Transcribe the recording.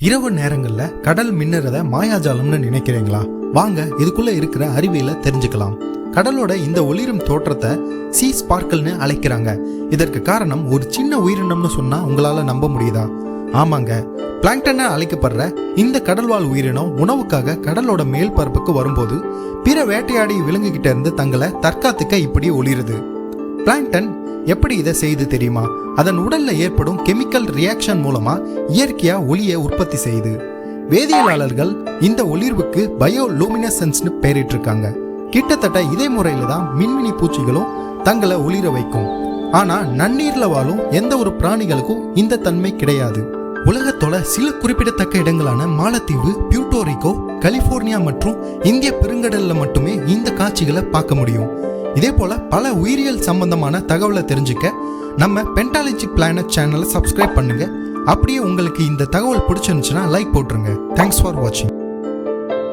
இரவு நேரங்கள்ல கடல் மின்னுறத மாயாஜாலம்னு நினைக்கிறீங்களா? வாங்க இதுக்குள்ள இருக்கிற அறிவியலை தெரிஞ்சுக்கலாம். கடலோட இந்த ஒளிரும் தோற்றத்தை சீ ஸ்பார்க்கல்னு அழைக்கிறாங்க. இதற்கு காரணம் ஒரு சின்ன உயிரினம்னு சொன்னா உங்களால நம்ப முடியுதா? ஆமாங்க, பிளாங்க்டன் அழைக்கப்படுற இந்த கடல்வாழ் உயிரினம் உணவுக்காக கடலோட மேல் பரப்புக்கு வரும்போது பிற வேட்டையாடி விலங்குகிட்ட இருந்து தங்களை தற்காத்துக்க இப்படி ஒளிருது. பிளாங்க்டன் எப்படி இதை செய்து தெரியுமா? அதன் உடல்ல ஏற்படும் கெமிக்கல் ரியாக்ஷன் மூலமா இயற்கையா ஒளியை உற்பத்தி செய்யுது. வேதியியலாளர்கள் இந்த ஒளிர்வுக்கு பயோலூமினசன்ஸ்னு பெயரிட்டிருக்காங்க. கிட்டத்தட்ட இதே முறையில தான் மின்மினி பூச்சிகளும் தங்களை ஒளிர வைக்கும். ஆனா நன்னீர்ல வாழும் எந்த ஒரு பிராணிகளுக்கும் இந்த தன்மை கிடையாது. உலகத்தோட சில குறிப்பிடத்தக்க இடங்களான மாலத்தீவு, பியூட்டோரிக்கோ, கலிபோர்னியா மற்றும் இந்திய பெருங்கடல்ல மட்டுமே இந்த காட்சிகளை பார்க்க முடியும். இதே போல பல உயிரியல் சம்பந்தமான தகவலை தெரிஞ்சுக்க நம்ம பென்டாலஜி பிளானட் சேனலை சப்ஸ்கிரைப் பண்ணுங்க. அப்படியே உங்களுக்கு இந்த தகவல் பிடிச்சிருந்துச்சுன்னா லைக் போட்டுருங்க. தேங்க்ஸ் ஃபார் வாட்சிங்.